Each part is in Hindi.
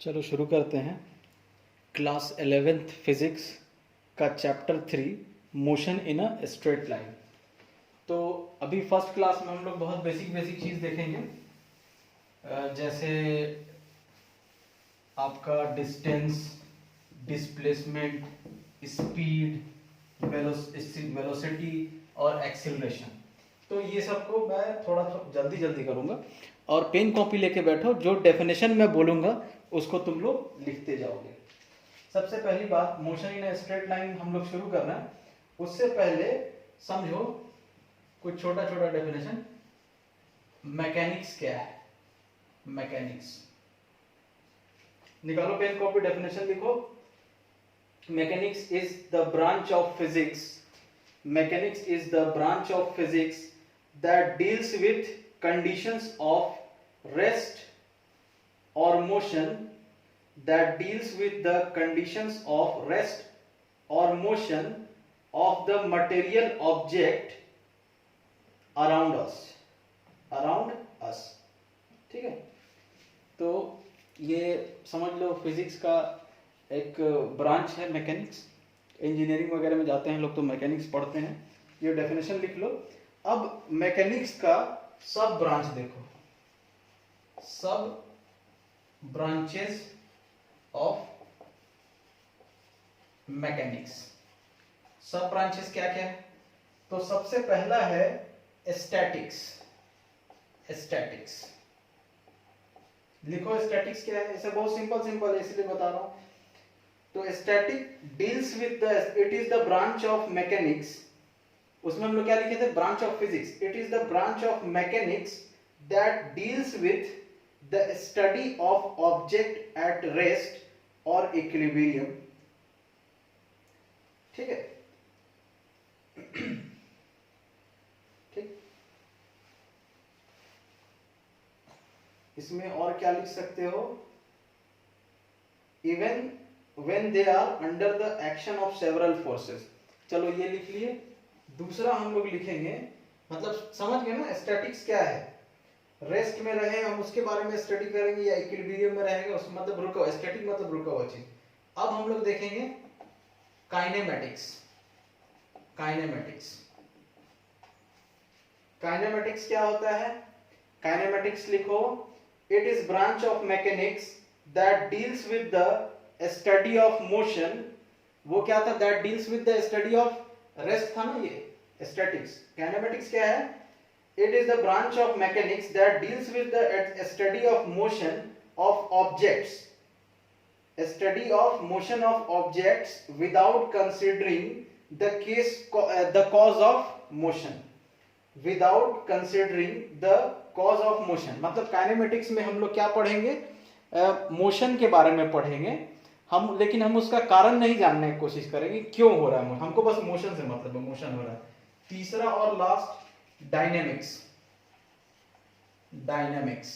चलो शुरू करते हैं। क्लास 11th फिजिक्स का chapter 3 motion in a straight line. तो अभी फर्स्ट क्लास में हम लोग बहुत बेसिक बेसिक चीज़ देखेंगे, जैसे आपका डिस्टेंस, डिस्प्लेसमेंट, स्पीड, वेलोसिटी और एक्सीलरेशन। तो ये सबको मैं थोड़ा जल्दी जल्दी करूँगा और पेन कॉपी लेके बैठो। जो डेफिनेशन मैं बोलूँगा उसको तुम लोग लिखते जाओगे। सबसे पहली बात, motion in a straight line हम लोग शुरू करना है। उससे पहले समझो कुछ छोटा छोटा डेफिनेशन। मैकेनिक्स क्या है? मैकेनिक्स निकालो पेन कॉपी, डेफिनेशन लिखो। Mechanics is the branch of physics, mechanics is the branch of physics that deals with conditions of rest or motion, that deals with the conditions of rest or motion of the material object around us, ठीक है। तो ये समझ लो फिजिक्स का एक ब्रांच है मैकेनिक्स। इंजीनियरिंग वगैरह में जाते हैं लोग तो मैकेनिक्स पढ़ते हैं। ये डेफिनेशन लिख लो। अब मैकेनिक्स का सब ब्रांच देखो, सब ब्रांचेस ऑफ मैकेनिक्स। सब ब्रांचेस क्या क्या है? तो सबसे पहला है स्टैटिक्स। स्टैटिक्स लिखो। स्टैटिक्स क्या है? इसे बहुत सिंपल है इसलिए बता रहा हूं। तो static deals with the, it is the branch of mechanics. उसमें हम लोग क्या लिखे थे? Branch of physics. It is the branch of mechanics that deals with the study of object at rest और इक्विलिब्रियम, ठीक है। ठीक, इसमें और क्या लिख सकते हो? Even when they are under the action of several forces. चलो ये लिख लिए। दूसरा हम लोग लिखेंगे, मतलब समझ गए ना स्टैटिक्स क्या है? रेस्ट में रहे हम उसके बारे में स्टडी करेंगे, या इक्विलिब्रियम में रहेंगे उस मतलब रुका हुआ। स्टैटिक मतलब रुका हुआ चीज। अब हम लोग देखेंगे काइनेमेटिक्स। काइनेमेटिक्स काइनेमेटिक्स क्या होता है? काइनेमेटिक्स लिखो। It is branch of mechanics that deals with the study of motion. वो क्या था? That deals with the study of rest था ना ये स्टैटिक्स। काइनेमेटिक्स क्या है? It is the branch of mechanics that deals with the study of motion of objects, study of motion of objects without considering the cause of motion, without considering the cause of motion. मतलब काइनेमेटिक्स में हम लोग क्या पढ़ेंगे? मोशन के बारे में पढ़ेंगे हम, लेकिन हम उसका कारण नहीं जानने की कोशिश करेंगे, क्यों हो रहा है। हमको बस मोशन से मतलब है, मोशन हो रहा है। तीसरा और लास्ट डायनेमिक्स। डायनेमिक्स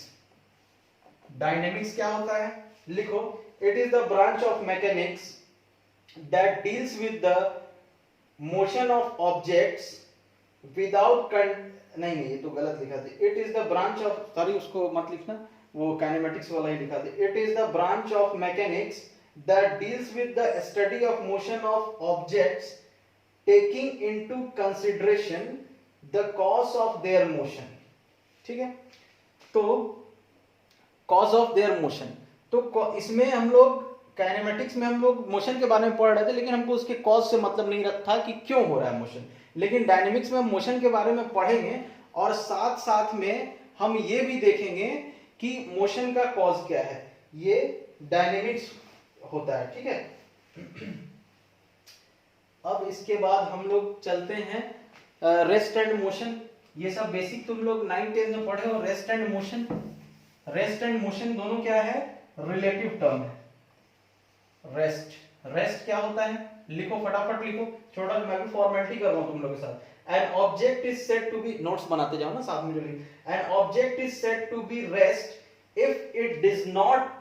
डायनेमिक्स क्या होता है? लिखो। It is the branch of mechanics that deals with the motion of objects without नहीं ये तो गलत लिखा था। It is the branch of, sorry उसको मत लिखना, वो काइनेमेटिक्स वाला ही लिखा था। It is the branch of mechanics that deals with the study of motion of objects taking into consideration the cause of their motion, ठीक है। तो cause of their motion, तो इसमें हम लोग काइनेमेटिक्स में हम लोग मोशन के बारे में पढ़ रहे थे, लेकिन हमको उसके कॉज से मतलब नहीं रखा कि क्यों हो रहा है मोशन। लेकिन डायनेमिक्स में हम मोशन के बारे में पढ़ेंगे और साथ साथ में हम ये भी देखेंगे कि मोशन का कॉज क्या है। ये डायनेमिक्स होता है, ठीक है। अब इसके बाद हम लोग चलते हैं रेस्ट एंड मोशन। ये सब बेसिक तुम लोग 9th-10th में पढ़े हो। Rest and motion, rest and motion दोनों क्या है? रिलेटिव टर्म है। रेस्ट क्या होता है? लिखो, फटाफट लिखो। छोटा मैं भी फॉर्मेलिटी कर रहा हूं तुम लोगों के साथ। An object is said to be, notes बनाते जाओ ना साथ में जो लिख। An object is said to be rest if it does not,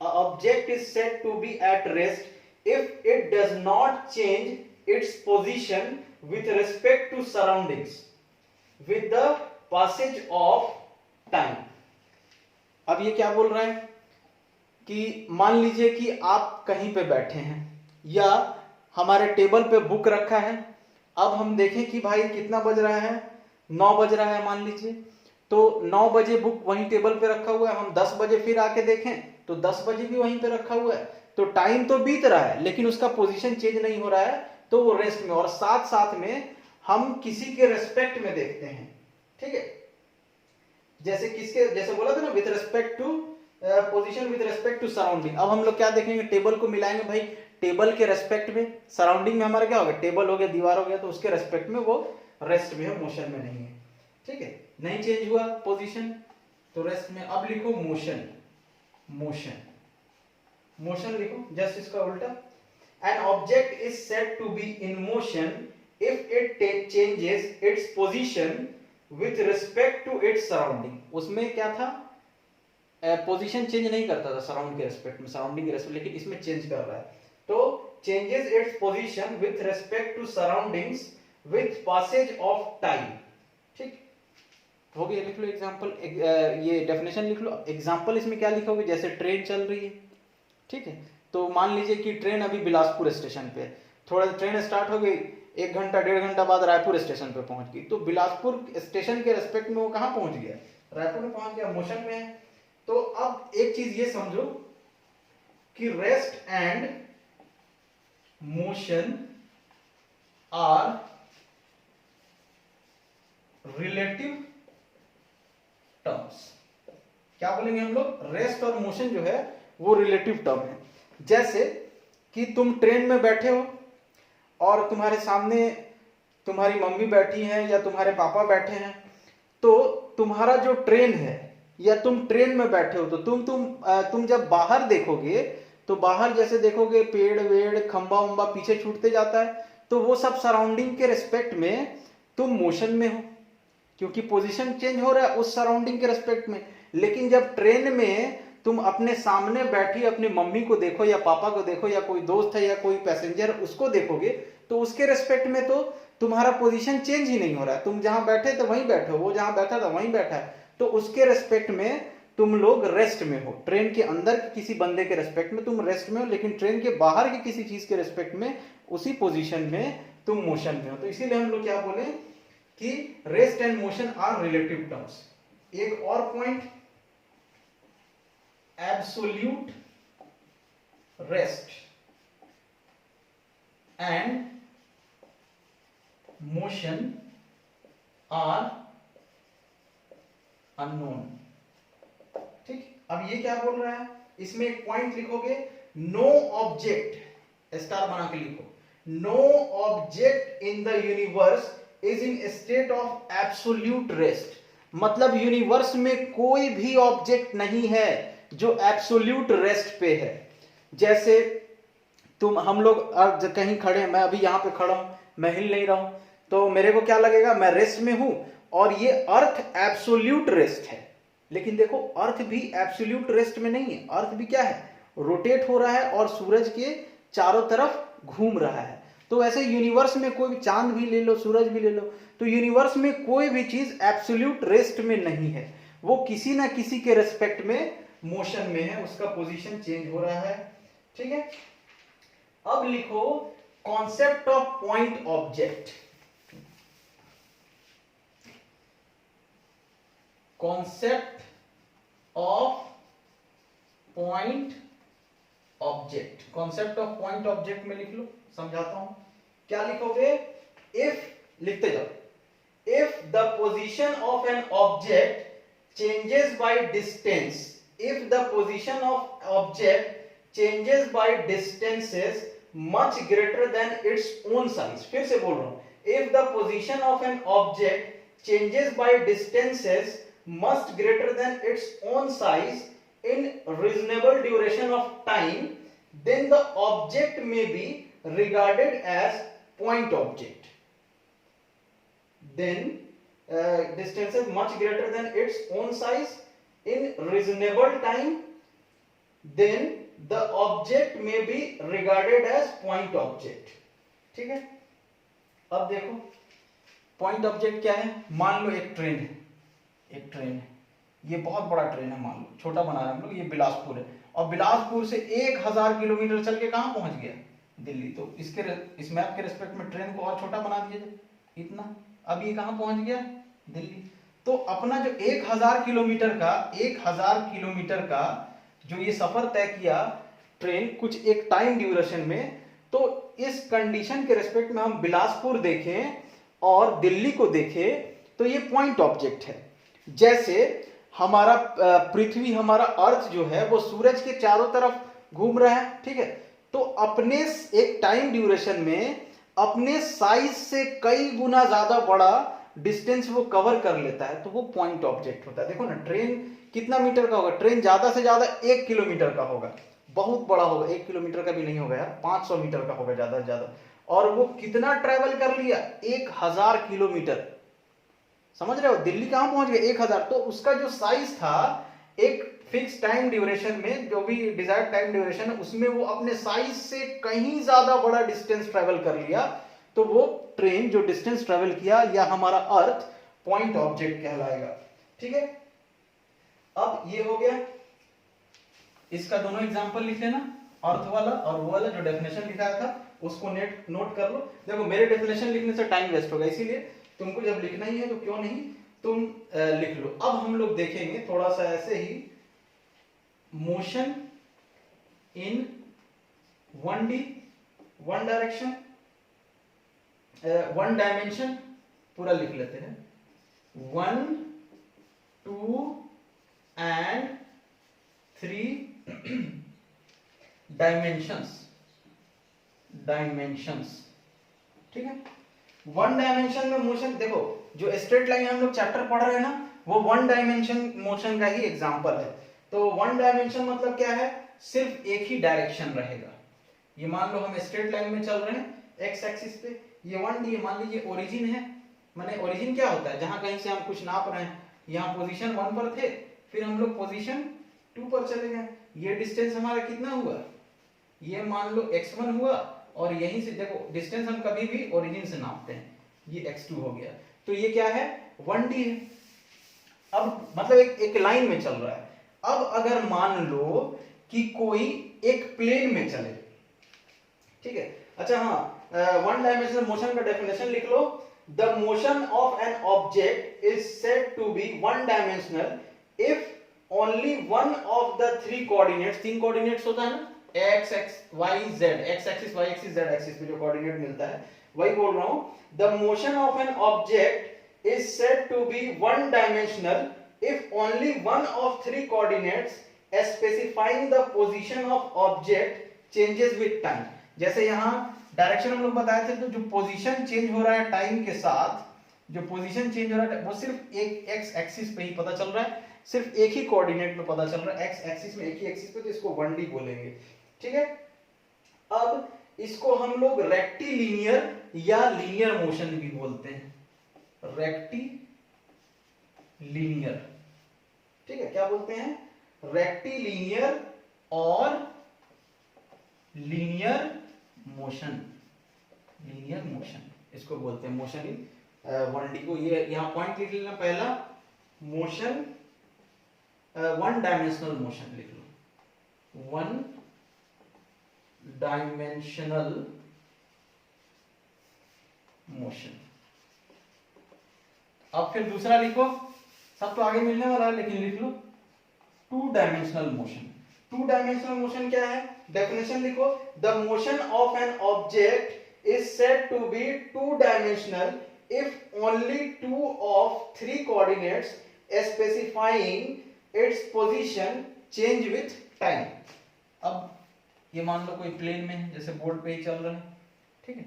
an object is said to be at rest if it does not change its position with respect to surroundings with the passage of time। अब ये क्या बोल रहा है कि मान लीजिए कि आप कहीं पे बैठे हैं या हमारे टेबल पे बुक रखा है। अब हम देखें कि भाई कितना बज रहा है, 9 बज रहा है मान लीजिए, तो 9 बजे बुक वहीं टेबल पे रखा हुआ है। हम 10 बजे फिर आके देखें तो 10 बजे भी वहीं पे रखा हुआ है। तो टाइम तो बीत रहा है लेकिन उसका पोजीशन चेंज नहीं हो रहा है, तो वो रेस्ट में। और साथ साथ में हम किसी के रेस्पेक्ट में देखते हैं, ठीक है। जैसे किसके, जैसे बोला था ना, with respect to position with respect to surrounding. अब हम लोग क्या देखेंगे, टेबल को मिलाएंगे भाई, टेबल के रेस्पेक्ट में सराउंडिंग में हमारा क्या होगा, टेबल हो गया, दीवार हो गया, तो उसके रेस्पेक्ट में वो रेस्ट में है, मोशन में नहीं है, ठीक है। नहीं चेंज हुआ पोजीशन तो रेस्ट में। अब लिखो मोशन, मोशन, मोशन लिखो जस्ट इसका उल्टा। An object is said to be in motion if it changes its position with respect to its surrounding. उसमें क्या था, पोजीशन चेंज नहीं करता था सराउंड के रेस्पेक्ट में, सराउंडिंग के रेस्पेक्ट, लेकिन इसमें चेंज कर रहा है। तो changes its position with respect to surroundings with passage of time, ठीक हो गया। लिख लो एग्जांपल, ये डेफिनेशन लिख लो। एग्जांपल इसमें क्या लिखोगे, जैसे ट्रेन चल रही है, ठीक है। तो मान लीजिए कि ट्रेन अभी बिलासपुर स्टेशन पे है, थोड़ा ट्रेन स्टार्ट हो गई, 1 घंटा 1.5 घंटा बाद रायपुर स्टेशन पे पहुंच गई, तो बिलासपुर स्टेशन के रेस्पेक्ट में वो कहां पहुंच गया, रायपुर में पहुंच गया, मोशन में है। तो अब एक चीज ये समझो कि rest and motion are relative terms. क्या बोलेंगे हम लोग, रेस्ट और मोशन जो है वो रिलेटिव टर्म है। जैसे कि तुम ट्रेन में बैठे हो और तुम्हारे सामने तुम्हारी मम्मी बैठी है या तुम्हारे पापा बैठे हैं, तो तुम्हारा जो ट्रेन है या तुम ट्रेन में बैठे हो, तो तुम जब बाहर देखोगे तो बाहर जैसे देखोगे पेड़ वेड़ खंबा उम्बा पीछे छूटते जाता है, तो वो सब सराउंडिंग के रिस्पेक्ट में तुम मोशन में हो, क्योंकि पोजीशन चेंज हो रहा है उस सराउंडिंग के रिस्पेक्ट में। लेकिन जब ट्रेन में तुम अपने सामने बैठी अपनी मम्मी को देखो या पापा को देखो या कोई दोस्त है या कोई पैसेंजर उसको देखोगे, तो उसके रेस्पेक्ट में तो तुम्हारा पोजीशन चेंज ही नहीं हो रहा है। तुम जहां बैठे थे वहीं बैठे हो, वो जहां बैठा था वहीं बैठा है, तो उसके रेस्पेक्ट में तुम लोग रेस्ट में हो। ट्रेन के अंदर किसी बंदे के रेस्पेक्ट में तुम रेस्ट में हो, लेकिन ट्रेन के बाहर की किसी चीज के रेस्पेक्ट में उसी पोजीशन में तुम मोशन में हो। तो इसीलिए हम लोग क्या बोले कि rest and motion are relative terms. एक और point, absolute rest and motion are unknown, ठीक। अब ये क्या बोल रहा है, इसमें एक पॉइंट लिखोगे, नो ऑब्जेक्ट, स्टार बना के लिखो, no object in the universe is in state of absolute rest. मतलब यूनिवर्स में कोई भी ऑब्जेक्ट नहीं है जो एब्सोल्यूट रेस्ट पे है। जैसे हम लोग कहीं खड़े हैं, मैं अभी यहां पे खड़ा हूं, मैं हिल नहीं रहा हूं, तो मेरे को क्या लगेगा, मैं रेस्ट में हूं, और ये अर्थ एब्सोल्यूट रेस्ट है। लेकिन देखो अर्थ भी एब्सोल्यूट रेस्ट में नहीं है, अर्थ भी क्या है, रोटेट हो रहा है और सूरज के चारों तरफ घूम रहा है। तो ऐसे यूनिवर्स में कोई भी, चांद भी ले लो सूरज भी ले लो, तो यूनिवर्स में कोई भी चीज एब्सोल्यूट रेस्ट में नहीं है, वो किसी ना किसी के रेस्पेक्ट में मोशन में है, उसका पोजीशन चेंज हो रहा है, ठीक है। अब लिखो concept of point object. Concept of point object, concept of point object में लिख लो, समझाता हूं। क्या लिखोगे, इफ, लिखते जाओ, if the position of an object changes by distance, if the position of object changes by distances much greater than its own size, फिर से बोल रहा हूं, if the position of an object changes by distances much greater than its own size in reasonable duration of time, then the object may be regarded as point object. Then distances much greater than its own size in reasonable time, then the object may be regarded as point object, ठीक है। अब देखो पॉइंट ऑब्जेक्ट क्या है, मान लो एक ट्रेन है, एक ट्रेन है, ये बहुत बड़ा ट्रेन है, मान लो छोटा बना रहे हैं हम लोग, ये बिलासपुर है और बिलासपुर से 1000 किलोमीटर चल के कहां पहुंच गया, दिल्ली। तो इस मैप के रिस्पेक्ट में ट्रेन को और छोटा बना दिया जाए, इतना, अब ये कहां पहुंच गया, दिल्ली। तो अपना जो 1000 किलोमीटर का जो ये सफर तय किया ट्रेन कुछ एक टाइम ड्यूरेशन में, तो इस कंडीशन के रिस्पेक्ट में हम बिलासपुर देखें और दिल्ली को देखें तो ये पॉइंट ऑब्जेक्ट है। जैसे हमारा पृथ्वी, हमारा अर्थ जो है वो सूरज के चारों तरफ घूम रहा है, ठीक है। तो अपने एक टाइम ड्यूरेशन में अपने साइज से कई गुना ज्यादा बड़ा डिस्टेंस वो कवर कर लेता है, तो वो पॉइंट ऑब्जेक्ट होता है। देखो ना, ट्रेन कितना मीटर का होगा, ट्रेन ज्यादा से ज्यादा 1 किलोमीटर का होगा, बहुत बड़ा होगा, 1 किलोमीटर का भी नहीं होगा यार, 500 मीटर का होगा ज्यादा से ज्यादा। और वो कितना ट्रेवल कर लिया, 1000 किलोमीटर। समझ रहे हो, दिल्ली कहां पहुंच गया, 1000। तो उसका जो साइज था एक फिक्स टाइम ड्यूरेशन में, जो भी डिजायर्ड टाइम ड्यूरेशन है उसमें वो अपने साइज से कहीं ज्यादा बड़ा डिस्टेंस ट्रेवल कर लिया, तो वो ट्रेन जो डिस्टेंस ट्रेवल किया या हमारा अर्थ पॉइंट ऑब्जेक्ट कहलाएगा, ठीक है। अब ये हो गया, इसका दोनों एग्जांपल लिख लेना, अर्थ वाला और वो वाला जो डेफिनेशन लिखा था उसको नोट कर लो। देखो मेरे डेफिनेशन लिखने से टाइम वेस्ट होगा, इसीलिए तुमको जब लिखना ही है तो क्यों नहीं तुम लिख लो। अब हम लोग देखेंगे थोड़ा सा ऐसे ही, motion in 1D, one direction, 1 dimension, पूरा लिख लेते हैं, 1, 2 and 3 डायमेंशंस, ठीक है। 1 डायमेंशन में मोशन, देखो जो स्ट्रेट लाइन हम लोग चैप्टर पढ़ रहे हैं ना, वो 1 डायमेंशन मोशन का ही एग्जांपल है। तो 1 डायमेंशन मतलब क्या है, सिर्फ एक ही डायरेक्शन रहेगा। ये मान लो हम स्ट्रेट लाइन में चल रहे हैं एक्स एक्सिस पे, ये 1D मान लीजिए ओरिजिन है, माने ओरिजिन क्या होता है, जहां कहीं से हम कुछ नाप रहे हैं, यहाँ पोजीशन 1 पर थे, फिर हम लोग पोजीशन 2 पर चले गए, ये डिस्टेंस हमारा कितना हुआ, ये मान लो x1 हुआ, और यहीं से देखो डिस्टेंस हम कभी भी ओरिजिन से नापते हैं, ये x2 हो गया, तो ये क्या है 1D है। अब मतलब एक लाइन में चल रहा है। अब अगर मान लो कि कोई एक प्लेन में चले, ठीक है। अच्छा हाँ, 1 डायमेंशनल मोशन का डेफिनेशन लिख लो, the motion of an object is said to be 1 dimensional if only one of the 3 coordinates, 3 coordinates होता है ना, x y z, x axis y axis z axis पे जो कोऑर्डिनेट मिलता है वही बोल रहा हूं। The motion of an object is said to be 1 dimensional if only one of 3 coordinates specifying the position of object changes with time। जैसे यहाँ डायरेक्शन हम लोग बताए थे, तो जो पोजीशन चेंज हो रहा है टाइम के साथ, जो पोजीशन चेंज हो रहा है वो सिर्फ एक एक्स एक्सिस पे ही पता चल रहा है, सिर्फ एक ही कोऑर्डिनेट में पता चल रहा है, एक्स एक्सिस में, एक ही एक्सिस पे, तो इसको 1D बोलेंगे, ठीक है। अब इसको हम लोग रेक्टिलिनियर या लीनियर मोशन भी बोलते हैं, रेक्टिलिनियर, ठीक है। क्या बोलते हैं, रेक्टिलिनियर और लीनियर मोशन, लीनियर मोशन इसको बोलते हैं, मोशन इन 1D को। ये यहां पॉइंट लिख लेना, पहला मोशन 1 डायमेंशनल मोशन लिख लो, 1 डायमेंशनल मोशन। अब फिर दूसरा लिखो, सब तो आगे मिलने वाला है लेकिन लिख लो 2 डायमेंशनल मोशन। 2 डायमेंशनल मोशन क्या है, डेफिनेशन लिखो, the motion of an object is said to be 2 dimensional if only 2 of 3 coordinates specifying its position change with time। अब ये मान लो कोई प्लेन में है, जैसे बोर्ड पे ही चल रहा है, ठीक है।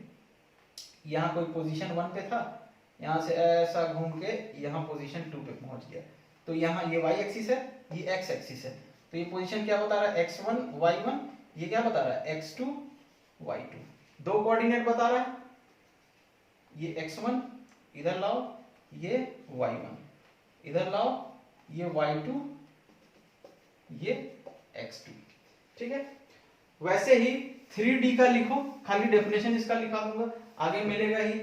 यहाँ कोई पोजीशन 1 पे था, यहाँ से ऐसा घूम के यहाँ पोजीशन 2 पे पहुंच गया, तो यहाँ ये y एक्सिस है, ये x एक्सिस है, तो ये पोजीशन क्या बता रहा है, x1 y1, ये क्या बता रहा है, x2 y2, 2 कोऑर्डिनेट बता रहा है, ये x1 इधर लाओ, ये y1 इधर लाओ, ये y2, ये x2, ठीक है। वैसे ही 3D का लिखो, खाली डेफिनेशन इसका लिखा दूंगा, आगे मिलेगा ही,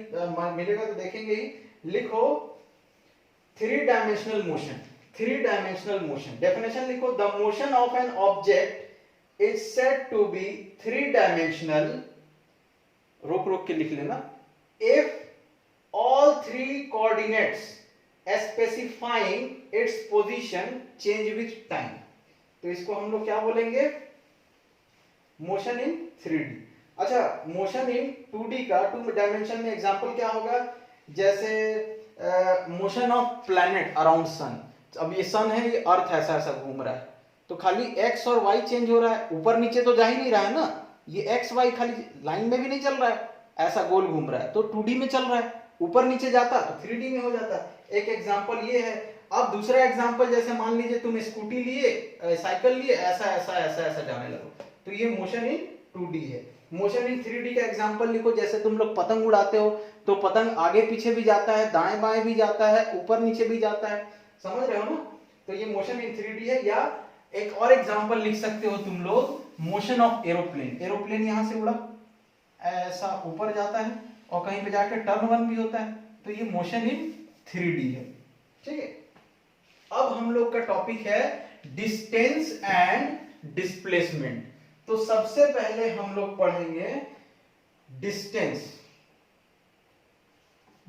मिलेगा तो देखेंगे ही। लिखो 3 dimensional motion, 3 dimensional motion, definition लिखो, the motion of an object is said to be three dimensional, रोक रोक के लिख लेना, if all three coordinates specifying its position change with time। तो इसको हम लोग क्या बोलेंगे, मोशन इन 3D। अच्छा, मोशन इन 2D का 2 डायमेंशन में एग्जांपल क्या होगा, जैसे motion of planet around sun. अब ये सन है, ये अर्थ ऐसा ऐसा घूम रहा है, तो खाली एक्स और वाई चेंज हो रहा है, ऊपर नीचे तो जा ही नहीं रहा है ना, ये एक्स वाई खाली लाइन में भी नहीं चल रहा है, ऐसा गोल घूम रहा है, तो 2D में चल रहा है, ऊपर नीचे जाता तो 3D में हो जाता। एक एग्जांपल ये है। अब दूसरा एग्जांपल, जैसे मान लीजिए तुम स्कूटी लिए, साइकिल लिए, ऐसा ऐसा ऐसा ऐसा जाने लगो, तो ये मोशन इन 2D है। मोशन इन 3D का एग्जांपल लिखो, जैसे तुम लोग पतंग उड़ाते हो, तो पतंग आगे पीछे भी जाता है, दाएं बाएं भी जाता है, ऊपर नीचे भी जाता है, समझ रहे हो ना, तो ये मोशन इन 3D है। या एक और एग्जांपल लिख सकते हो तुम लोग, मोशन ऑफ एरोप्लेन। एरोप्लेन यहां से उड़ा, ऐसा ऊपर जाता है और कहीं पे जाकर टर्न वन भी होता है, तो ये मोशन इन 3D है। ठीक है, अब हम लोग का टॉपिक है डिस्टेंस एंड डिस्प्लेसमेंट। तो सबसे पहले हम लोग पढ़ेंगे डिस्टेंस।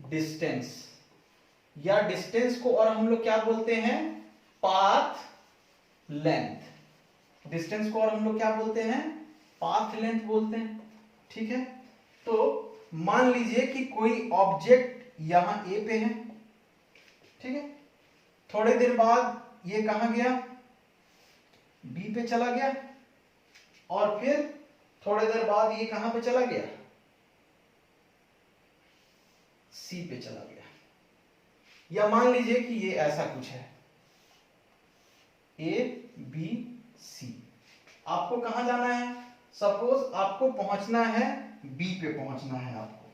डिस्टेंस या डिस्टेंस को और हम लोग क्या बोलते हैं, पाथ लेंथ। डिस्टेंस को और हम लोग क्या बोलते हैं, पाथ लेंथ बोलते हैं। ठीक है, तो मान लीजिए कि कोई ऑब्जेक्ट यहां ए पे है, ठीक है, थोड़ी देर बाद ये कहां गया, बी पे चला गया, और फिर थोड़ी देर बाद ये कहां पे चला गया, सी पे चला गया। या मान लीजिए कि ये ऐसा कुछ है, ए बी सी। आपको कहां जाना है, सपोज आपको पहुंचना है बी पे, पहुंचना है आपको,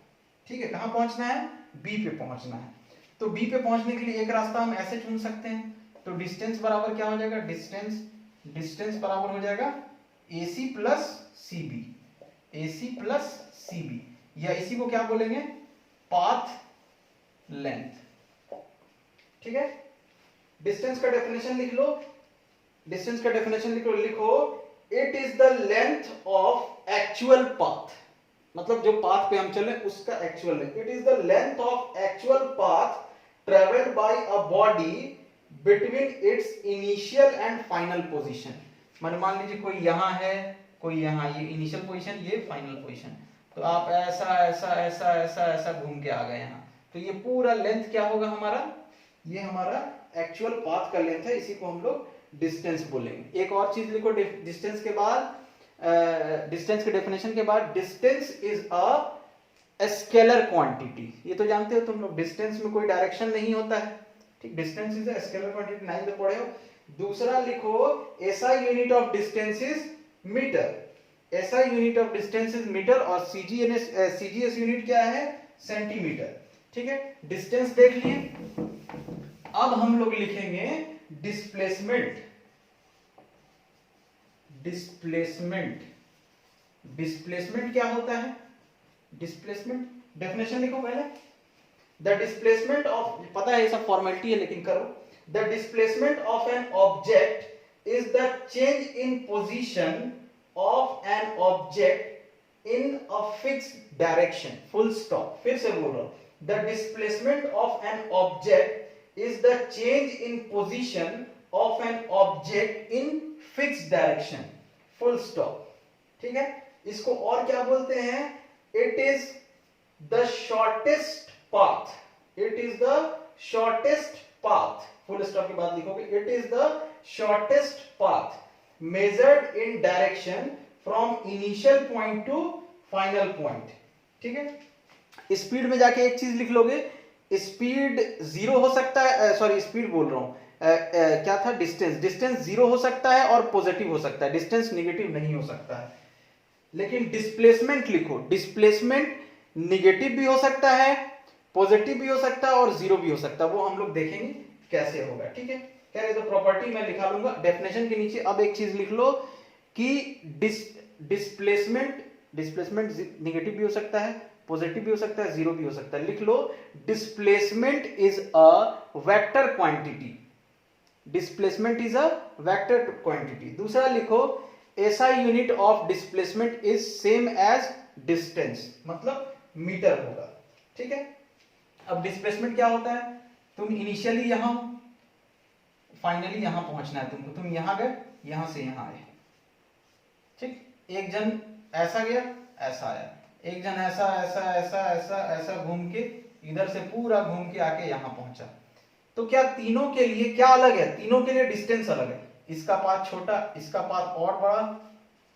ठीक है, कहां पहुंचना है, बी पे पहुंचना है। तो बी पे पहुंचने के लिए एक रास्ता हम ऐसे चुन सकते हैं, तो डिस्टेंस बराबर क्या हो जाएगा, डिस्टेंस बराबर हो जाएगा AC plus CB, AC plus CB, या इसी को क्या बोलेंगे, पाथ लेंथ। ठीक है, डिस्टेंस का डेफिनेशन लिख लो, डिस्टेंस का डेफिनेशन लिखो, it is the length of actual path, मतलब जो पाथ पे हम चले उसका actual length. It is the length of actual path travelled by a body between its initial and final position. मान लीजिए कोई यहां है, कोई यहां, ये इनिशियल पोजीशन, ये फाइनल पोजीशन, तो आप ऐसा ऐसा ऐसा ऐसा ऐसा घूम के आ गए यहां, तो ये पूरा लेंथ क्या होगा हमारा, ये हमारा एक्चुअल पाथ का लेंथ है, इसी को हम लोग डिस्टेंस बोलेंगे। एक और चीज लिखो डिस्टेंस के बाद, डिस्टेंस के डेफिनेशन के बाद, distance is a scalar quantity. ये तो जानते हो तुम लोग, डिस्टेंस में कोई डायरेक्शन नहीं होता है, ठीक, distance is a scalar quantity, 9th में पढ़े हो। दूसरा लिखो, SI unit of distance is metre, SI unit of distance is metre, और सीजीएस यूनिट क्या है, सेंटीमीटर। ठीक है, डिस्टेंस देख लिए। अब हम लोग लिखेंगे डिस्प्लेसमेंट। डिस्प्लेसमेंट, डिस्प्लेसमेंट क्या होता है, डिस्प्लेसमेंट डेफिनेशन लिखो पहले। द डिस्प्लेसमेंट ऑफ, पता है ये सब फॉर्मेलिटी है लेकिन करो। The displacement of an object is the change in position of an object in a fixed direction, full stop. फिर से बोल रहा हूं, the displacement of an object is the change in position of an object in fixed direction, full stop. ठीक है, इसको और क्या बोलते हैं, it is the shortest path, it is the shortest path, full stop के बाद लिखोगे, it is the shortest path measured in direction from initial point two final point. ठीक है, स्पीड में जाके एक चीज लिख लोगे, स्पीड जीरो हो सकता है, सॉरी स्पीड बोल रहा हूं, क्या था, डिस्टेंस, डिस्टेंस जीरो हो सकता है और पॉजिटिव हो सकता है, डिस्टेंस नेगेटिव नहीं हो सकता है। लेकिन डिस्प्लेसमेंट लिखो, डिस्प्लेसमेंट नेगेटिव भी हो सकता है, पॉजिटिव भी हो सकता है और जीरो भी हो सकता है, वो हम लोग देखेंगे कैसे होगा। ठीक है, कह रहे तो प्रॉपर्टी मैं लिखा लूंगा डेफिनेशन के नीचे। अब एक चीज लिख लो कि डिस्प्लेसमेंट, डिस्प्लेसमेंट नेगेटिव भी हो सकता है, पॉजिटिव भी हो सकता है, जीरो भी हो सकता है। लिख लो, displacement is a vector quantity, displacement is a vector quantity. दूसरा लिखो, SI unit of displacement is same as distance, मतलब मीटर होगा। ठीक है, अब डिस्प्लेसमेंट क्या होता है, तुम इनिशियली यहां हो, फाइनली यहां पहुंचना है तुमको, तुम यहां गए, यहां से यहां आए। ठीक, एक जन ऐसा गया, ऐसा आया, एक जन ऐसा ऐसा ऐसा ऐसा ऐसा घूम के इधर से पूरा घूम के आके यहां पहुंचा। तो क्या तीनों के लिए क्या अलग है, तीनों के लिए डिस्टेंस अलग है, इसका पाथ छोटा, इसका पाथ और बड़ा,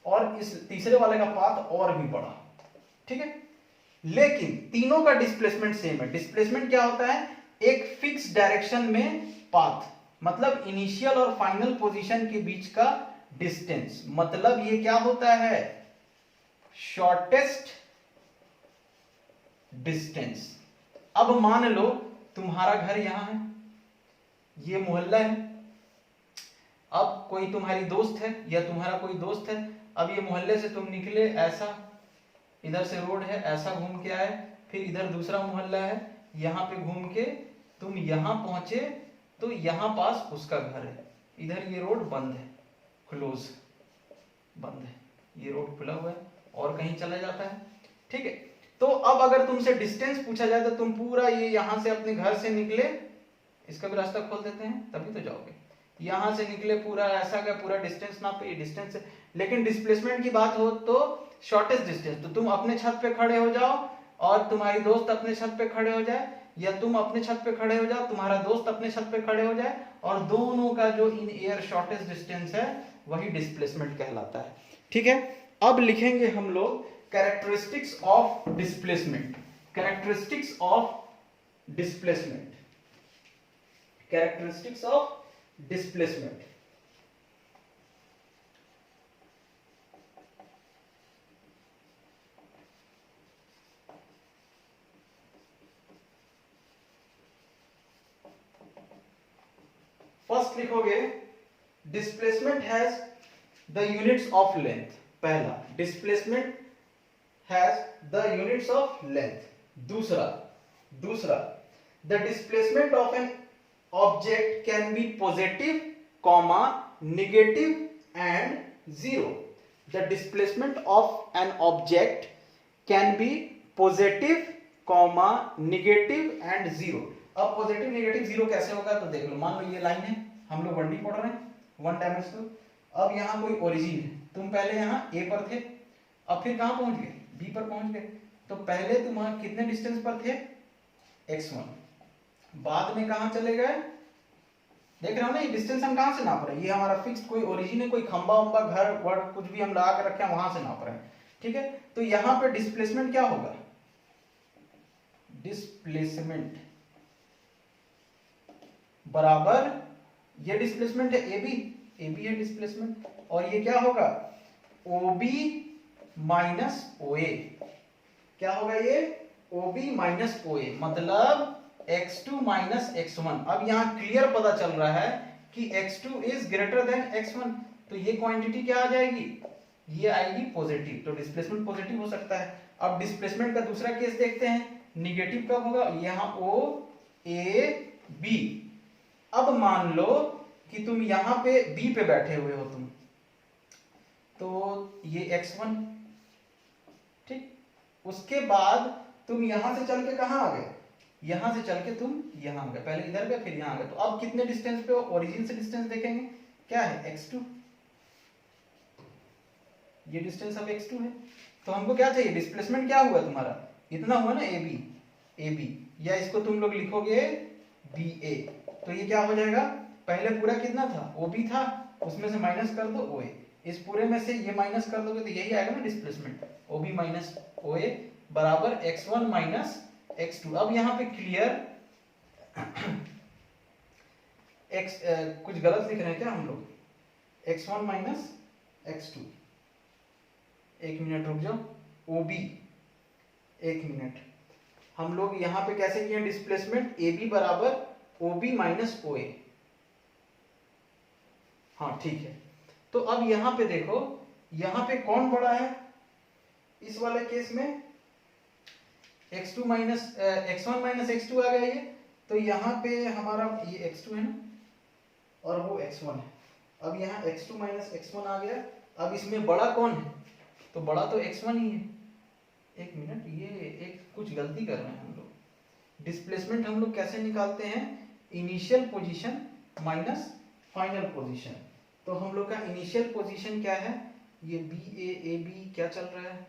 और इस तीसरे वाले का पाथ और भी बड़ा। ठीक है, लेकिन तीनों का डिस्प्लेसमेंट सेम है। डिस्प्लेसमेंट क्या होता है, एक फिक्स डायरेक्शन में पाथ, मतलब इनिशियल और फाइनल पोजीशन के बीच का डिस्टेंस, मतलब ये क्या होता है, शॉर्टेस्ट डिस्टेंस। अब मान लो तुम्हारा घर यहां है, ये मोहल्ला है, अब कोई तुम्हारी दोस्त है या तुम्हारा कोई दोस्त है, अब ये मोहल्ले से तुम निकले, ऐसा इधर से रोड है, ऐसा घूम के आए, फिर इधर दूसरा मोहल्ला है, यहां पे घूम के तुम यहां पहुंचे, तो यहां पास उसका घर है, इधर ये रोड बंद है, क्लोज, बंद है, ये रोड खुला हुआ है और कहीं चला जाता है। ठीक है, तो अब अगर तुमसे डिस्टेंस पूछा जाए तो तुम पूरा ये यहां से अपने घर से निकले, इसका भी रास्ता खोल देते हैं तभी तो जाओगे, यहां से निकले पूरा ऐसा गया, पूरा डिस्टेंस ना पे डिस्टेंस है। लेकिन डिस्प्लेसमेंट की बात हो तो शॉर्टेस्ट डिस्टेंस, तो तुम अपने छत पे खड़े हो जाओ और तुम्हारी दोस्त अपने छत पे खड़े हो जाए, या तुम अपने छत पे खड़े हो जाओ, तुम्हारा दोस्त अपने छत पे खड़े हो जाए, और दोनों का जो इन एयर शॉर्टेस्ट डिस्टेंस है वही डिस्प्लेसमेंट कहलाता है। ठीक है, अब लिखेंगे हम लोग characteristics of displacement, characteristics of displacement, characteristics of displacement. First लिखोगे displacement has the units of length, पहला displacement has the units of length. दूसरा the displacement of an object can be positive, comma, negative and zero. The displacement of an object can be positive, comma, negative and zero. अब पॉजिटिव नेगेटिव जीरो कैसे होगा, तो देख लो, मान लो ये लाइन है, हम लोग 1D पढ़ रहे हैं, वन डायमेंशनल। अब यहाँ कोई ओरिजिन है, तुम पहले यहाँ A पर थे, अब फिर कहां पहुंच गए, B पर पहुंच गए, तो पहले तुम कितने डिस्टेंस पर थे, x1, बाद में कहां चले गए, देख रहे हो ना, ये डिस्टेंस हम कहां से नाप रहे हैं, ये हमारा फिक्स कोई ओरिजिन है, कोई खंबा उम्बा घर वर कुछ भी हम लगा के रखे हैं, वहां से नाप रहे हैं। ठीक है, तो यहां पे डिस्प्लेसमेंट क्या होगा, डिस्प्लेसमेंट बराबर, ये डिस्प्लेसमेंट है AB है डिस्प्लेसमेंट, और ये क्या होगा, OB माइनस OA, क्या होगा ये, OB माइनस OA, मतलब x2 माइनस x1। अब यहां क्लियर पता चल रहा है कि x2 is greater than x1, तो ये क्वांटिटी क्या आ जाएगी, ये आएगी पॉजिटिव, तो डिस्प्लेसमेंट पॉजिटिव हो सकता है। अब डिस्प्लेसमेंट का दूसरा केस देखते हैं, निगेटिव कब होगा, यहां OAB। अब मान लो कि तुम यहां पे B पे बैठे हुए हो तुम, तो ये x1, ठीक, उसके बाद तुम यहां से चल के कहां आ गए, यहां से चल के तुम यहां गए, पहले इधर गए फिर यहां गए, तो अब कितने डिस्टेंस पे हो, ओरिजिन से डिस्टेंस देखेंगे, क्या है, x2, ये डिस्टेंस अब x2 है, तो हमको क्या चाहिए, डिस्प्लेसमेंट क्या हुआ तुम्हारा, इतना हुआ ना, AB, या इसको तुम लोग लिखोगे BA, तो ये क्या हो जाएगा, पहले पूरा कितना था, OB था, उसमें से माइनस कर दो OA, इस पूरे में से ये माइनस कर दोगे तो यही आएगा ना डिस्प्लेसमेंट, OB माइनस OA बराबर x1 माइनस x2। अब यहाँ पे क्लियर कुछ गलत लिख रहे हैं क्या हम लोग, x1 माइनस x2, एक मिनट रुक जाओ, OB, एक मिनट, हम लोग यहाँ पे कैसे किए डिस्प्लेसमेंट, AB बराबर OB माइनस OA, हाँ ठीक है। तो अब यहां पे देखो, यहां पे कौन बड़ा है, इस वाले केस में x2 minus x1 minus x2 आ गया ये, तो यहां पे हमारा ये x2 है ना, और वो x1 है। अब यहाँ x2 माइनस x1 आ गया, अब इसमें बड़ा कौन है, तो बड़ा तो x1 ही है। एक मिनट, ये एक कुछ गलती कर रहे हैं हम लोग। डिस्प्लेसमेंट हम लोग कैसे निकालते हैं, initial position minus final position. तो हम लोग का इनिशियल पोजीशन क्या है, ये ए बी क्या चल रहा है,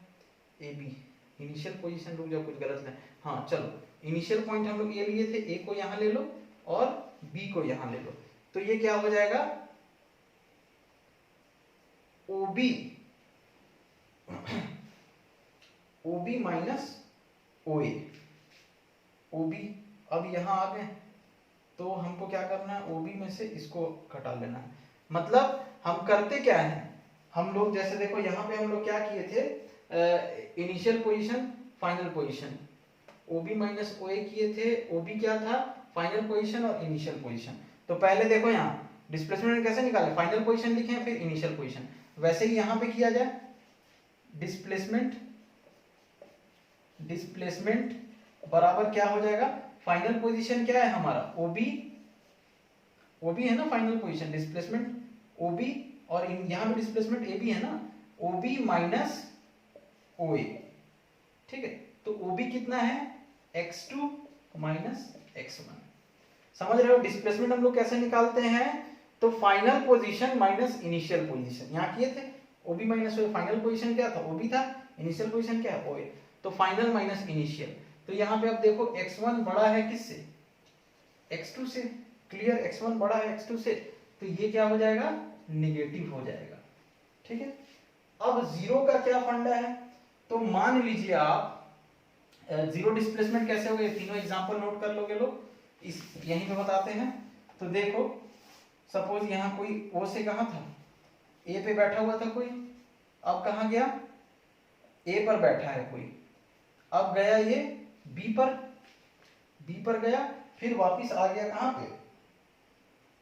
ए बी इनिशियल पोजीशन, रुक जाओ कुछ गलत नहीं, हाँ चलो इनिशियल पॉइंट हम लोग ये लिए थे, ए को यहाँ ले लो और बी को यहाँ ले लो, तो ये क्या हो जाएगा ओबी, ओबी माइनस ओए, ओबी। अब यहाँ आ गए तो हमको क्या करना है, ओबी में से इसको घटा लेना है। मतलब हम करते क्या है, हम लोग जैसे देखो यहाँ पे हम लोग क्या किए थे, इनिशियल पोजीशन फाइनल पोजीशन, ओबी माइनस ओए किए थे। ओबी क्या था, फाइनल पोजीशन और इनिशियल पोजीशन। तो पहले देखो यहाँ डिस्प्लेसमेंट कैसे निकाले, फाइनल पोजीशन लिखे फिर इनिशियल पोजीशन, वैसे ही यहाँ पे किया जाए। डिस्प्लेसमेंट डिस्प्लेसमेंट बराबर क्या हो जाएगा, फाइनल पोजीशन क्या है हमारा ओबी, ओबी है ना फाइनल पोजीशन, डिस्प्लेसमेंट ओबी और यहाँ पे डिस्प्लेसमेंट ए बी है ना, ओबी माइनस ओए, ठीक है। तो ओबी कितना है, x2 माइनस x1। समझ रहे हो डिस्प्लेसमेंट हम लोग कैसे निकालते हैं, तो final position minus initial position, यहाँ किए थे ओबी माइनस ओए, फाइनल पोजीशन क्या था ओबी था, इनिशियल पोजीशन क्या है ओए, तो फाइनल माइनस इनिशियल। तो यहाँ पे अब देखो x1 बड़ा है किससे, x2 से, क्लियर x1 बड़ा है x2 से, तो ये क्या हो जाएगा, निगेटिव हो जाएगा, ठीक है। अब जीरो का क्या फंडा है, तो मान लीजिए आप जीरो डिस्प्लेसमेंट कैसे हो गए, तीनों एग्जांपल नोट कर लोगे लोग, इस यहीं पे बताते हैं। तो देखो सपोज यहाँ कोई ओ से कहाँ था, ए पे बैठा हुआ था कोई, अब कहाँ गया, ए पर बैठा है कोई, अब गया ये बी पर गया, फिर वापस आ गया कहाँ पे,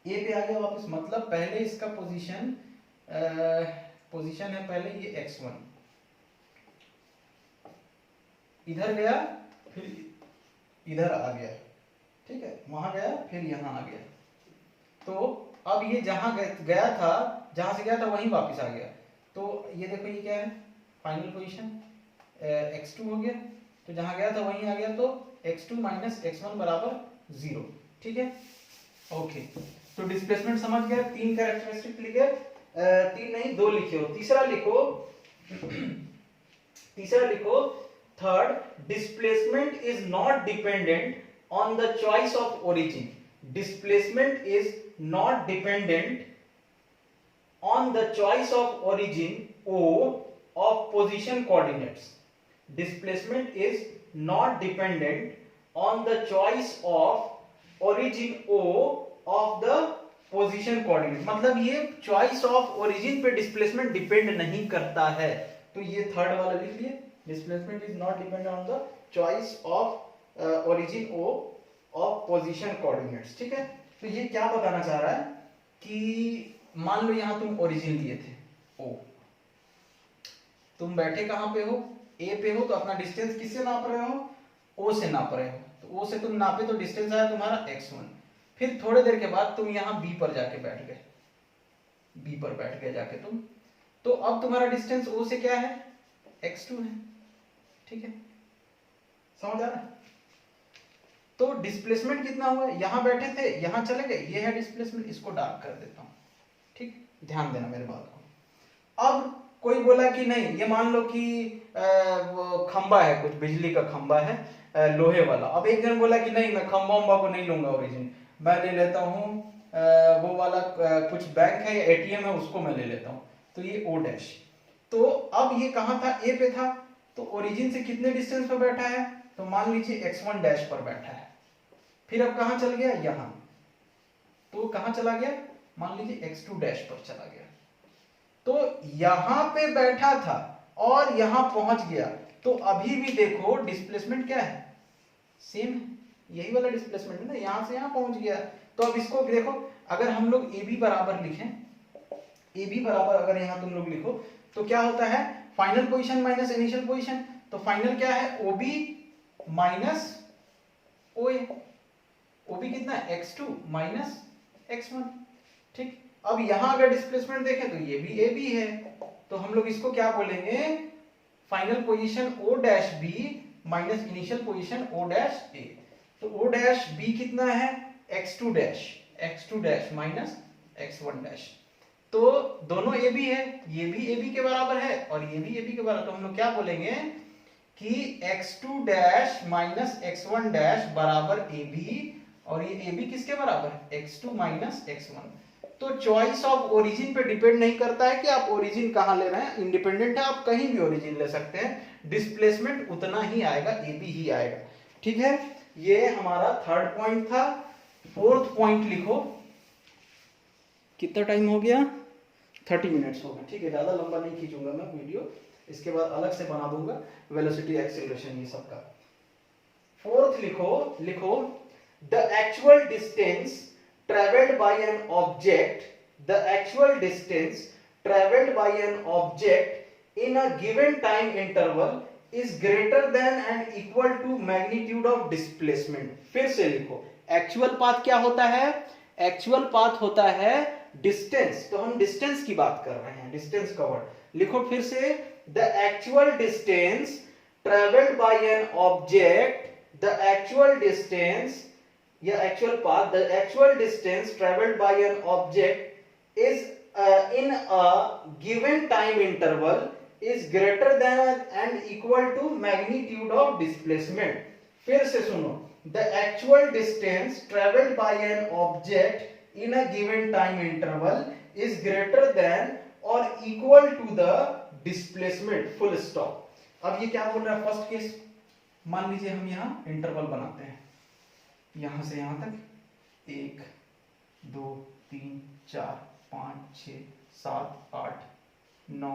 ए पे आ गया वापस। मतलब पहले इसका पोजीशन है पहले ये x1, इधर गया फिर इधर आ गया, ठीक है, वहां गया फिर यहाँ आ गया। तो अब ये जहां गया था, जहां से गया था वहीं वापस आ गया। तो ये देखो ये क्या है, फाइनल पोजीशन x2 हो गया, तो जहां गया था वहीं आ गया, तो x2 माइनस x1 बराबर 0, ठीक है। ओके, तो डिस्प्लेसमेंट समझ गए, तीन कैरेक्टरिस्टिक लिखे, तीन नहीं दो लिखे हो, तीसरा लिखो third, displacement is not dependent on the choice of origin. Displacement is not dependent on the choice of origin O of position coordinates. Displacement is not dependent on the choice of origin O of the position coordinates. मतलब ये choice of origin पे displacement depend नहीं करता है, तो ये थर्ड वाला लिख लिए, displacement is not dependent on the choice of origin O of position coordinates, ठीक है। तो ये क्या बताना चाह रहा है कि मान लो यहां तुम ओरिजिन लिए थे ओ, तुम बैठे कहां पे हो, ए पे हो, तो अपना डिस्टेंस किससे नाप रहे हो, ओ से नाप रहे हो। तो ओ से तुम नापे तो डिस्टेंस आया तुम्हारा x1, फिर थोड़ी देर के बाद तुम यहां बी पर जाके बैठ गए, बी पर बैठ गए जाके तुम, तो अब तुम्हारा डिस्टेंस ओ से क्या है, x2 है, ठीक है, समझ आ रहा है। तो डिस्प्लेसमेंट कितना हुआ, यहां बैठे थे यहां चले गए, ये है डिस्प्लेसमेंट, इसको डार्क कर देता हूं, ठीक, ध्यान देना मेरे बात को। अब कोई बोला कि नहीं, ये मान लो कि वो खंबा है, कुछ बिजली का खंबा है लोहे वाला। अब एक जन बोला कि नहीं मैं खंबा उम्बा को नहीं लूंगा ओरिजिन, मैं ले लेता हूँ वो वाला कुछ बैंक है या एटीएम है उसको मैं ले लेता हूँ, तो ये ओ डैश। तो अब ये कहाँ था, ए पे था, तो ओरिजिन से कितने डिस्टेंस पर बैठा है, तो मान लीजिए x1 डैश पर बैठा है, फिर अब कहाँ चल गया, यहाँ, तो कहाँ चला गया, मान लीजिए x2 डैश पर चला गया, तो यहां पे बैठा था और यहां पहुंच गया, तो अभी भी देखो डिस्प्लेसमेंट क्या है, सेम है, यही वाला डिस्प्लेसमेंट है ना, यहां से यहां पहुंच गया। तो अब इसको देखो, अगर हम लोग ए बी बराबर लिखें, ए बी बराबर अगर यहां तुम लोग लिखो तो क्या होता है, final position minus initial position, तो फाइनल क्या है, ओबी माइनस ओए, ओबी कितना है, x2 माइनस x1, ठीक। अब यहां अगर डिस्प्लेसमेंट देखें तो ये भी ए बी है, तो हम लोग इसको क्या बोलेंगे, final position O dash B minus initial position O dash A. तो ओ डैश बी कितना है, x2 dash minus x1 dash. तो दोनों ए बी है, ये भी ए बी के बराबर है और ये भी ए बी के बराबर, तो हम लोग क्या बोलेंगे कि x2 dash minus x1 dash बराबर ए बी, और ये ए बी किसके बराबर है, x2 माइनस x1। तो चॉइस ऑफ ओरिजिन पे डिपेंड नहीं करता है कि आप ओरिजिन कहां ले रहे हैं, इंडिपेंडेंट है, आप कहीं भी ओरिजिन ले सकते हैं, डिस्प्लेसमेंट उतना ही आएगा, ए बी ही आएगा। ठीक है, ये हमारा थर्ड पॉइंट था। फोर्थ पॉइंट लिखो। कितना टाइम हो गया, 30 मिनट्स हो गए। ठीक है, ज्यादा लंबा नहीं खींचूंगा मैं वीडियो, इसके बाद अलग से बना दूंगा वेलोसिटी एक्सेलरेशन ये सब का। फोर्थ लिखो the actual distance traveled by an object, the actual distance traveled by an object in a given time interval is greater than and equal to magnitude of displacement। फिर से लिखो, एक्चुअल पाथ क्या होता है, एक्चुअल पाथ होता है डिस्टेंस, तो हम डिस्टेंस की बात कर रहे हैं, डिस्टेंस का वर्ड लिखो फिर से, the actual distance travelled by an object, the actual distance या actual path, the actual distance traveled by an object is in a given time interval is greater than and equal to magnitude of displacement। फिर से सुनो, the actual distance traveled by an object in a given time interval is greater than or equal to the displacement, full stop। अब ये क्या बोल रहा है, फर्स्ट केस मान लीजिए हम यहाँ इंटरवल बनाते हैं, यहां से यहां तक 1 2 3 4 5 6 7 8 9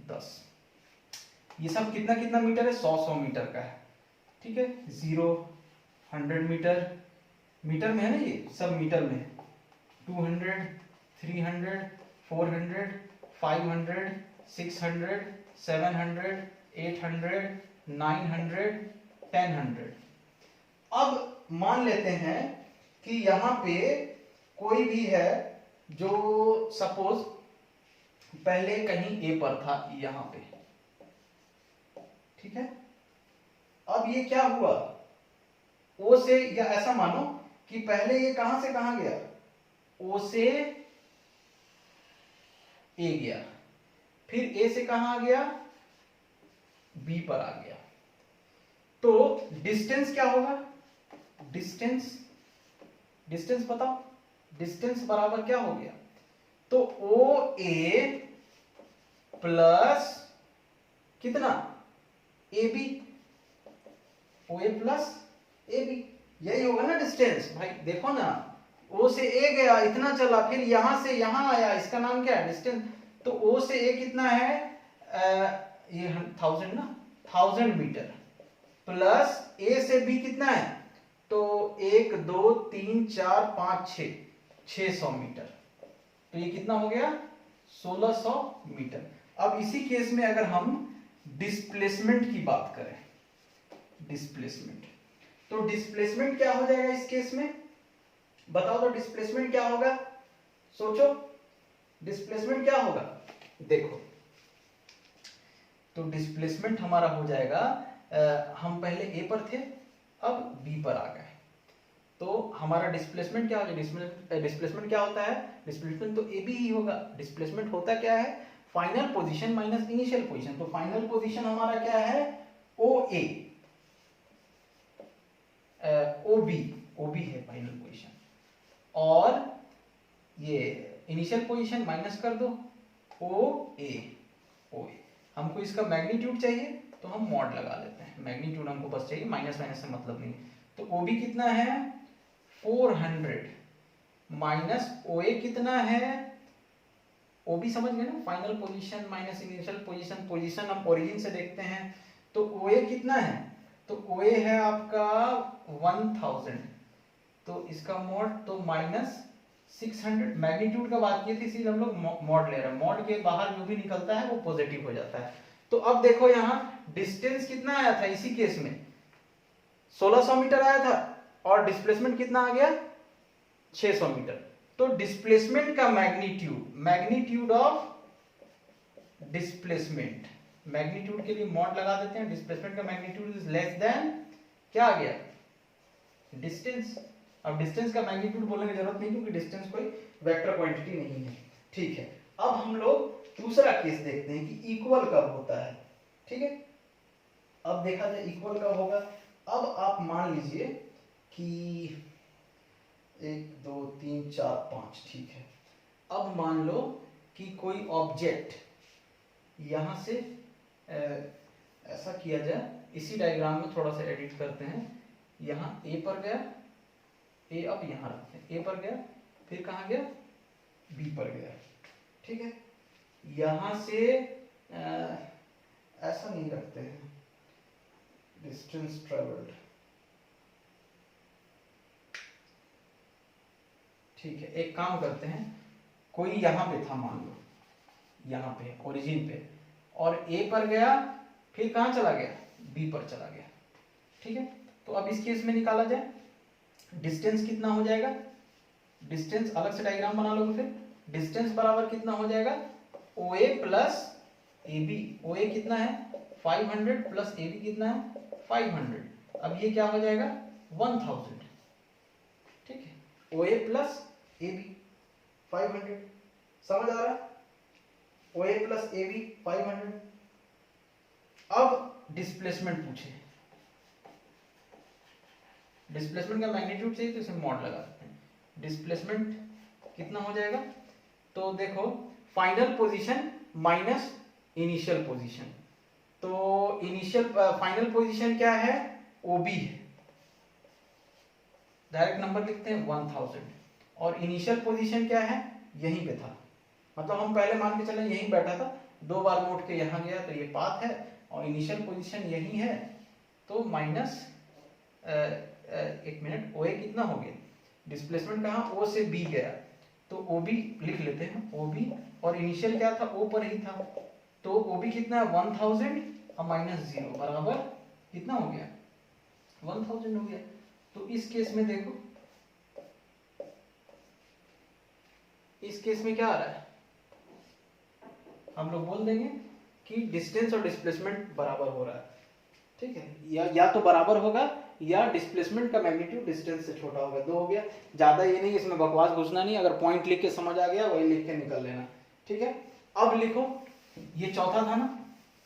10, ये सब कितना कितना मीटर है, 100 मीटर का है। ठीक है, 0 100 मीटर, मीटर में है ना, ये सब मीटर में, 200 300 400 500 600 700 800 900 1000। अब मान लेते हैं कि यहां पे कोई भी है जो सपोज पहले कहीं ए पर था, यहां पे, ठीक है। अब ये क्या हुआ, ओ से, या ऐसा मानो कि पहले ये कहां से कहां गया, ओ से ए गया, फिर ए से कहां आ गया, बी पर आ गया। तो डिस्टेंस क्या होगा, डिस्टेंस बताओ, डिस्टेंस बराबर क्या हो गया, तो ओ ए प्लस कितना, A B, O A plus A B, यही होगा ना डिस्टेंस। भाई देखो ना, ओ से ए गया, इतना चला, फिर यहां से यहां आया, इसका नाम क्या है, डिस्टेंस। तो ओ से ए कितना है, ये 1000 ना, 1000 मीटर, प्लस ए से बी कितना है, तो 1 2 3 4 5 6 600 मीटर, तो ये कितना हो गया, 1600 मीटर। अब इसी केस में अगर हम डिस्प्लेसमेंट की बात करें, डिस्प्लेसमेंट, तो डिस्प्लेसमेंट क्या हो जाएगा इस केस में, बताओ तो डिस्प्लेसमेंट क्या होगा, सोचो डिस्प्लेसमेंट क्या होगा। देखो, तो डिस्प्लेसमेंट हमारा हो जाएगा, हम पहले ए पर थे, अब बी पर आ गए, तो हमारा डिस्प्लेसमेंट क्या होगा, डिस्प्लेसमेंट क्या होता है, डिस्प्लेसमेंट तो ए बी ही होगा। डिस्प्लेसमेंट होता क्या है, final position minus initial position. तो फाइनल पोजीशन हमारा क्या है, ओ ए, ओ बी है फाइनल पोजीशन, और ये इनिशियल पोजीशन माइनस कर दो, ओ ए। हमको इसका मैग्नीट्यूड चाहिए तो हम मॉड लगा लेते हैं, मैग्नीट्यूड हमको बस चाहिए, माइनस माइनस से मतलब नहीं। तो ओ बी कितना है, 400 माइनस ओ ए कितना है, ओ बी समझ गए ना, final position minus initial position, position हम ओरिजिन से देखते हैं। तो ओ ए कितना है, तो ओ ए है आपका 1000, तो इसका मॉड तो माइनस 600, मैग्नीट्यूड का बात की थी, इसीलिए हम लोग मॉड ले रहे हैं, मॉड के बाहर जो भी निकलता है वो पॉजिटिव हो जाता है। तो अब देखो यहाँ डिस्टेंस कितना आया था, इसी केस में 1600 मीटर आया था, और डिस्प्लेसमेंट कितना आ गया, 600 मीटर। तो डिस्प्लेसमेंट का मैग्नीट्यूड ऑफ डिस्प्लेसमेंट, मैग्नीट्यूड के लिए मॉड लगा देते हैं, डिस्प्लेसमेंट का मैग्नीट्यूड इज लेस देन क्या आ गया, डिस्टेंस। अब डिस्टेंस का मैग्नीट्यूड बोलने की जरूरत नहीं क्योंकि डिस्टेंस कोई वेक्टर क्वांटिटी नहीं है। ठीक है, अब हम लोग दूसरा केस देखते हैं कि इक्वल कब होता है। ठीक है, अब देखा जाए इक्वल कब होगा। अब आप मान लीजिए कि 1 2 3 4 5, ठीक है। अब मान लो कि कोई ऑब्जेक्ट यहां से ऐसा किया जाए, इसी डायग्राम में थोड़ा सा एडिट करते हैं। यहाँ ए पर गया, ए अब यहाँ रखते हैं, ए पर गया, फिर कहाँ गया, बी पर गया। ठीक है, यहां से ऐसा नहीं रखते हैं, डिस्टेंस ट्रेवल्ड। ठीक है, एक काम करते हैं, कोई यहां पे था मान लो, यहाँ पे ओरिजिन पे, और ए पर गया, फिर कहाँ चला गया, बी पर चला गया। ठीक है, तो अब इस केस में निकाला जाए डिस्टेंस कितना हो जाएगा, डिस्टेंस अलग से डायग्राम बना लोगे, फिर डिस्टेंस बराबर कितना हो जाएगा, OA प्लस AB। OA कितना है 500 प्लस AB कितना है 500। अब ये क्या हो जाएगा 1000। ठीक है, OA प्लस AB 500, समझ आ रहा है, OA प्लस AB 500। अब डिस्प्लेसमेंट पूछे, डिस्प्लेसमेंट का मैग्नीट्यूड चाहिए तो इसमें मॉड लगा सकते हैं। डिस्प्लेसमेंट कितना हो जाएगा, तो देखो final position minus initial position, तो इनिशियल फाइनल पोजीशन क्या है, OB है, डायरेक्ट नंबर लिखते हैं 1000, और इनिशियल पोजीशन क्या है, यहीं पे था, मतलब हम पहले मान के चले यहीं बैठा था, 2 बार मोड़ के यहाँ गया तो ये पाथ है, और इनिशियल पोजीशन यही है, तो माइनस एक मिनट, OA कितना हो गया, डिस्प्लेसमेंट कहाँ, O से B गया, तो OB लिख लेते हैं, OB, और इनिशियल क्या था, O पर ही था, तो OB कितना है 1000 और माइनस 0 बराबर कितना हो गया 1000 हो गया। तो इस केस में देखो, इस केस में क्या आ रहा है, हम लोग बोल देंगे कि डिस्टेंस और डिस्प्लेसमेंट बराबर हो रहा है। ठीक है, या तो बराबर होगा या डिस्प्लेसमेंट का मैग्नीट्यूड डिस्टेंस से छोटा होगा, 2 हो गया। ज्यादा ये नहीं, इसमें बकवास घुसना नहीं, अगर पॉइंट लिख के समझ आ गया वही लिख के निकल लेना। ठीक है, अब लिखो, ये चौथा था ना,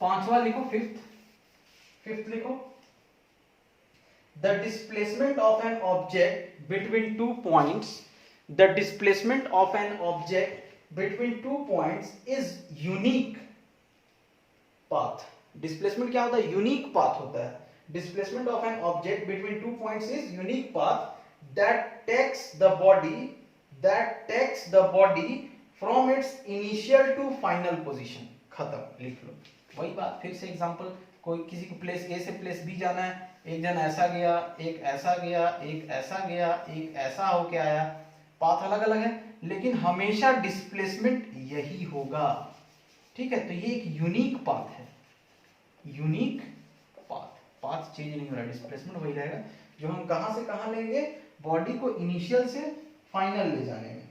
पांचवा लिखो, फिफ्थ लिखो, the displacement of an object between 2 points, the displacement of an object between 2 points is unique path. Displacement क्या होता है, यूनिक पाथ होता है। Displacement of an object between 2 points is unique path that takes the body from its initial to final position। खत्म, लिख लो। वही बात, फिर से एग्जांपल, कोई किसी को प्लेस A से प्लेस B जाना है, एक जन ऐसा गया, एक ऐसा गया, एक ऐसा गया, एक ऐसा होके आया, पाथ अलग अलग है, लेकिन हमेशा डिस्प्लेसमेंट यही होगा। ठीक है, तो ये एक यूनिक पाथ है, यूनिक पाथ चेंज नहीं हो रहा, डिस्प्लेसमेंट वही रहेगा, जो हम कहां से कहां लेंगे, बॉडी को इनिशियल से फाइनल ले जाने में।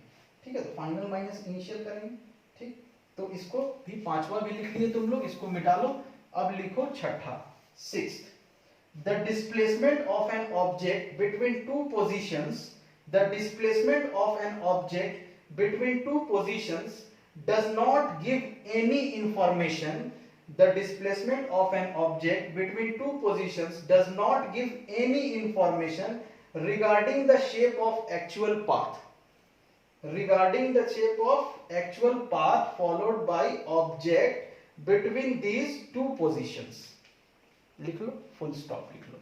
ठीक है, तो फाइनल माइनस इनिशियल करेंगे। ठीक, तो इसको भी पांचवा भी लिख लिए तुम लोग, इसको मिटा लो। अब लिखो छठा, 6th, the displacement of an object between 2 positions, the displacement of an object between 2 positions does not give any information. The displacement of an object between 2 positions does not give any information regarding the shape of actual path. Regarding the shape of actual path followed by object between these 2 positions. लिख लो, फुल स्टॉप लिख लो।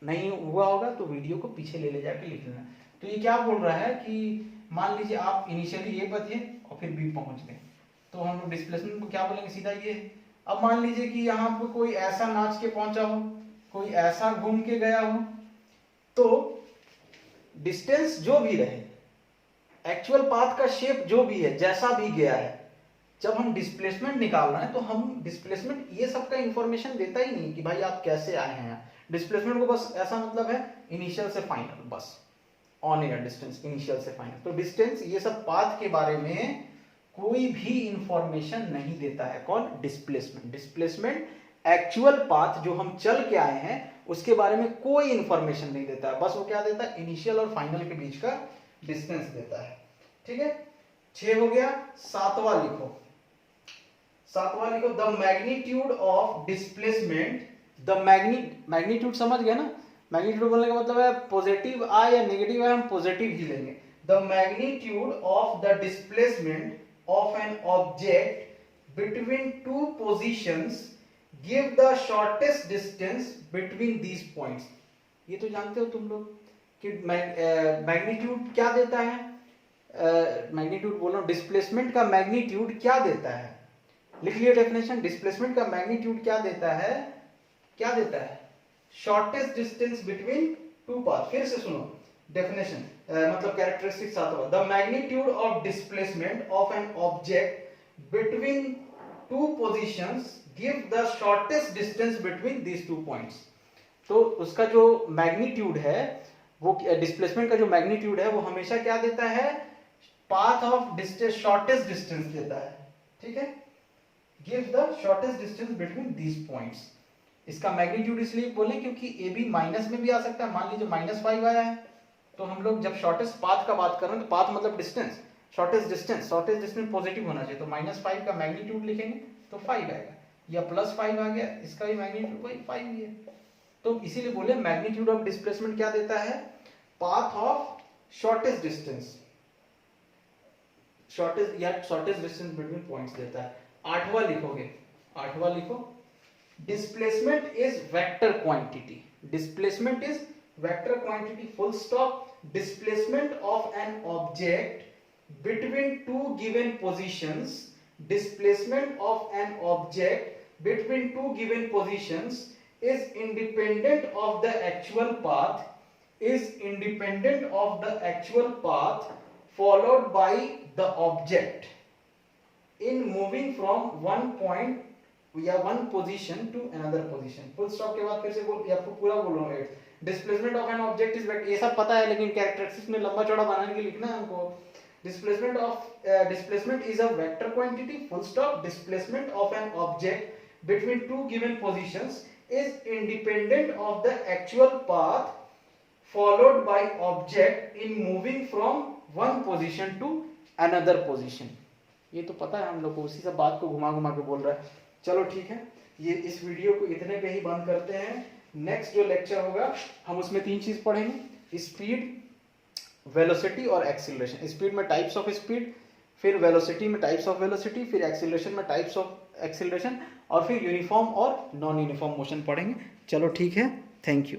नहीं हुआ होगा तो वीडियो को पीछे ले जाके लिख लेना। तो ये क्या बोल रहा है कि मान लीजिए आप इनिशियली ए पर थे और फिर बी पहुंच गए, तो हम लोग डिस्प्लेसमेंट को क्या बोलेंगे, सीधा ये। अब मान लीजिए कि यहाँ पे कोई ऐसा नाच के पहुंचा हो, कोई ऐसा घूम के गया हो, तो डिस्टेंस जो भी रहे, एक्चुअल पाथ का शेप जो भी है, जैसा भी गया है, जब हम डिस्प्लेसमेंट निकाल रहे हैं तो हम डिस्प्लेसमेंट ये सब का इंफॉर्मेशन देता ही नहीं कि भाई आप कैसे आए हैं। डिस्प्लेसमेंट को बस ऐसा मतलब है इनिशियल से फाइनल, बस ऑन एयर डिस्टेंस इनिशियल से फाइनल। तो डिस्टेंस ये सब पाथ के बारे में कोई भी इंफॉर्मेशन नहीं देता है। कौन? डिस्प्लेसमेंट। डिस्प्लेसमेंट एक्चुअल पाथ जो हम चल के आए हैं उसके बारे में कोई इंफॉर्मेशन नहीं देता है, बस वो क्या देता है? इनिशियल और फाइनल के बीच का डिस्टेंस देता है। ठीक है, 6 हो गया। सातवां लिखो, सातवां लिखो, the magnitude of displacement. The magnitude समझ गए ना? मैग्नीट्यूड बोलने का मतलब है पॉजिटिव आए या नेगेटिव आए हम पॉजिटिव ही लेंगे। The magnitude of the displacement of an object between two positions give the shortest distance between these points. ये तो जानते हो तुम लोग कि मैग्नीट्यूड क्या देता है? मैग्नीट्यूड बोल रहा हूं, डिस्प्लेसमेंट का मैग्नीट्यूड क्या देता है? लिख लिया डेफिनेशन। डिस्प्लेसमेंट का मैग्नीट्यूड क्या देता है? क्या देता है? Shortest distance between two path. फिर से सुनो डेफिनेशन, मतलब कैरेक्टरिस्टिक्स आता हुआ। The magnitude of displacement of an object between two positions give the shortest distance between these two points. तो उसका जो मैग्नीट्यूड है वो, डिस्प्लेसमेंट का जो मैग्नीट्यूड है वो हमेशा क्या देता है? Path of distance, shortest distance देता है। ठीक है, give the shortest distance between these points. इसका मैग्नीट्यूड इसलिए बोले क्योंकि ए भी माइनस में भी आ सकता है। मान लीजिए -5 आया है तो हम लोग जब शॉर्टेस्ट पाथ का बात कर रहे हैं तो पाथ मतलब डिस्टेंस, शॉर्टेस्ट डिस्टेंस पॉजिटिव होना चाहिए, तो -5 का मैग्नीट्यूड लिखेंगे तो 5 आएगा, या +5 आ गया, इसका भी मैग्नीट्यूड वही 5 ही है। तो इसीलिए बोले मैग्नीट्यूड ऑफ डिस्प्लेसमेंट क्या देता है? Path of shortest distance, shortest distance between points देता है। आठवां लिखोगे, आठवां लिखो, displacement is vector quantity. Displacement is vector quantity, full stop. Displacement of an object between two given positions, displacement of an object between two given positions is independent of the actual path followed by the object in moving from one point या one position to another position। Full stop के बाद फिर से बोल, आपको पूरा बोल रहा हूँ। Displacement of an object is vector, ये सब पता है लेकिन कैरेक्टरिस्टिक्स में लंबा चौड़ा बनाने के लिए लिखना है हमको। Displacement is a vector quantity, full stop. Displacement of an object between two given positions is independent of the actual path followed by object in moving from one position to another position। ये तो पता है हम लोग को, उसी सब बात को घुमा घुमा के बोल रहा है। चलो ठीक है, ये इस वीडियो को इतने पे ही बंद करते हैं। नेक्स्ट जो लेक्चर होगा हम उसमें 3 चीज पढ़ेंगे, स्पीड, वेलोसिटी और एक्सीलरेशन। स्पीड में टाइप्स ऑफ स्पीड, फिर वेलोसिटी में टाइप्स ऑफ वेलोसिटी, फिर एक्सीलरेशन में टाइप्स ऑफ एक्सीलरेशन, और फिर यूनिफॉर्म और नॉन यूनिफॉर्म मोशन पढ़ेंगे। चलो ठीक है, थैंक यू।